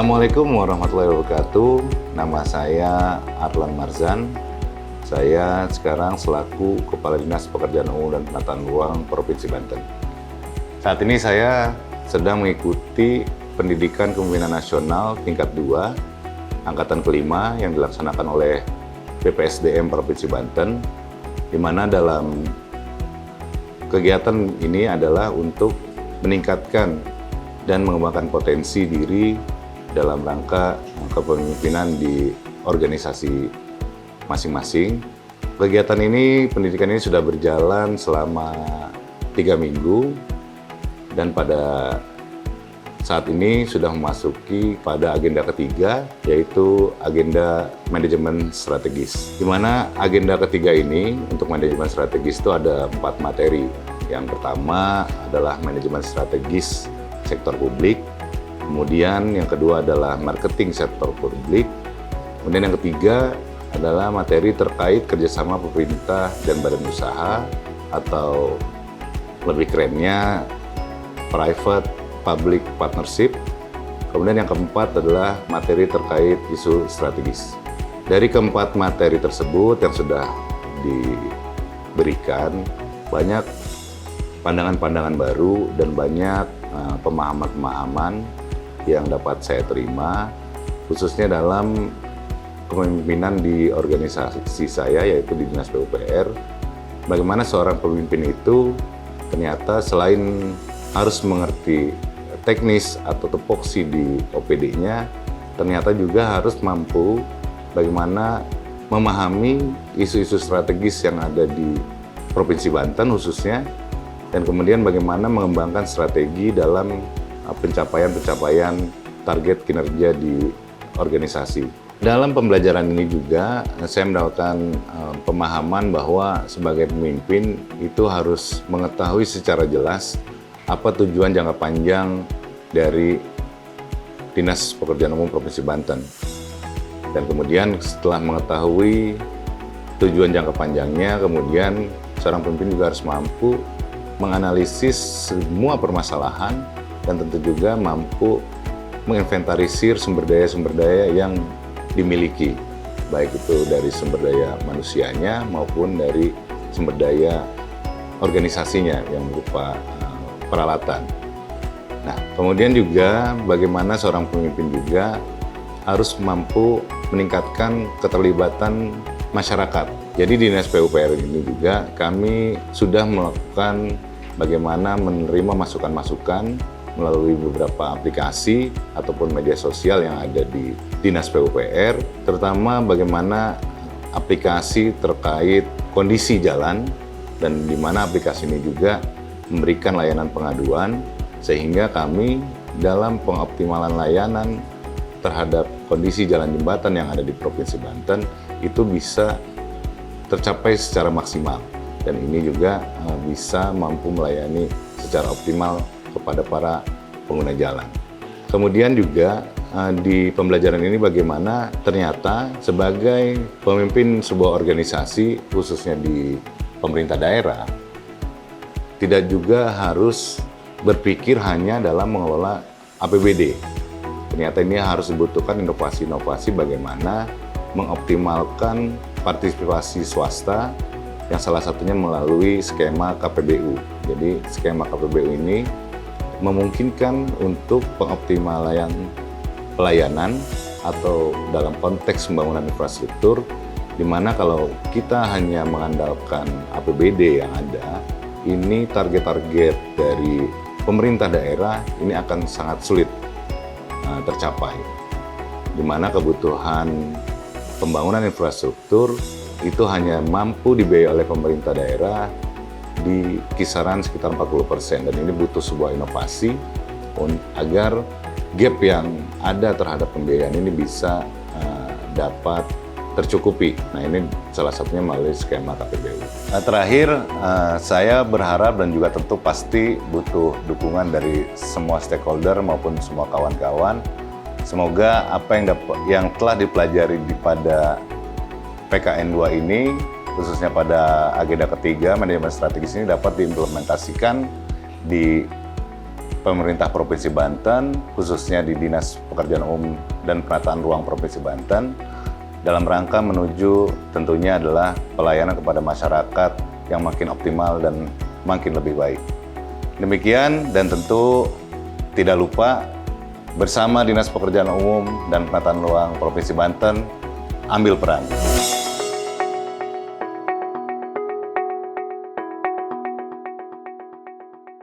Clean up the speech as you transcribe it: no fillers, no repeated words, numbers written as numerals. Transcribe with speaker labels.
Speaker 1: Assalamualaikum warahmatullahi wabarakatuh. Nama saya Arlan Marzan. Saya sekarang selaku Kepala Dinas Pekerjaan Umum dan Penataan Ruang Provinsi Banten. Saat ini saya sedang mengikuti pendidikan kepemimpinan nasional tingkat 2, angkatan kelima yang dilaksanakan oleh BPSDM Provinsi Banten, di mana dalam kegiatan ini adalah untuk meningkatkan dan mengembangkan potensi diri dalam rangka kepemimpinan di organisasi masing-masing. Kegiatan ini, pendidikan ini sudah berjalan selama 3 minggu dan pada saat ini sudah memasuki pada agenda ketiga, yaitu agenda manajemen strategis. Di mana agenda ketiga ini untuk manajemen strategis itu ada 4 materi. Yang pertama adalah manajemen strategis sektor publik, kemudian yang kedua adalah marketing sektor publik, kemudian yang ketiga adalah materi terkait kerjasama pemerintah dan badan usaha atau lebih kerennya private public partnership. Kemudian yang keempat adalah materi terkait isu strategis. Dari keempat materi tersebut yang sudah diberikan, banyak pandangan-pandangan baru dan banyak pemahaman-pemahaman yang dapat saya terima, khususnya dalam kepemimpinan di organisasi saya, yaitu di Dinas PUPR. Bagaimana seorang pemimpin itu ternyata selain harus mengerti teknis atau tupoksi di OPD-nya, ternyata juga harus mampu bagaimana memahami isu-isu strategis yang ada di Provinsi Banten khususnya, dan kemudian bagaimana mengembangkan strategi dalam pencapaian target kinerja di organisasi. Dalam pembelajaran ini juga saya mendapatkan pemahaman bahwa sebagai pemimpin itu harus mengetahui secara jelas apa tujuan jangka panjang dari Dinas Pekerjaan Umum Provinsi Banten. Dan kemudian setelah mengetahui tujuan jangka panjangnya, kemudian seorang pemimpin juga harus mampu menganalisis semua permasalahan dan tentu juga mampu menginventarisir sumber daya yang dimiliki, baik itu dari sumber daya manusianya maupun dari sumber daya organisasinya yang berupa peralatan. Nah, kemudian juga bagaimana seorang pemimpin juga harus mampu meningkatkan keterlibatan masyarakat. Jadi di Dinas PUPR ini juga kami sudah melakukan bagaimana menerima masukan-masukan melalui beberapa aplikasi ataupun media sosial yang ada di Dinas PUPR, terutama bagaimana aplikasi terkait kondisi jalan, dan di mana aplikasi ini juga memberikan layanan pengaduan, sehingga kami dalam pengoptimalan layanan terhadap kondisi jalan jembatan yang ada di Provinsi Banten itu bisa tercapai secara maksimal, dan ini juga bisa mampu melayani secara optimal kepada para pengguna jalan. Kemudian juga di pembelajaran ini bagaimana ternyata sebagai pemimpin sebuah organisasi, khususnya di pemerintah daerah, tidak juga harus berpikir hanya dalam mengelola APBD. Ternyata ini harus dibutuhkan inovasi-inovasi bagaimana mengoptimalkan partisipasi swasta yang salah satunya melalui skema KPBU. Jadi skema KPBU ini memungkinkan untuk pengoptimalan pelayanan atau dalam konteks pembangunan infrastruktur, di mana kalau kita hanya mengandalkan APBD yang ada, ini target-target dari pemerintah daerah ini akan sangat sulit tercapai, di mana kebutuhan pembangunan infrastruktur itu hanya mampu dibiayai oleh pemerintah daerah di kisaran sekitar 40%, dan ini butuh sebuah inovasi agar gap yang ada terhadap pembiayaan ini bisa dapat tercukupi. Nah, ini salah satunya melalui skema KPBU. Terakhir, saya berharap dan juga tentu pasti butuh dukungan dari semua stakeholder maupun semua kawan-kawan. Semoga apa yang telah dipelajari pada PKN 2 ini, khususnya pada agenda ketiga manajemen strategis ini, dapat diimplementasikan di pemerintah Provinsi Banten, khususnya di Dinas Pekerjaan Umum dan Penataan Ruang Provinsi Banten, dalam rangka menuju tentunya adalah pelayanan kepada masyarakat yang makin optimal dan makin lebih baik. Demikian, dan tentu tidak lupa bersama Dinas Pekerjaan Umum dan Penataan Ruang Provinsi Banten ambil peran.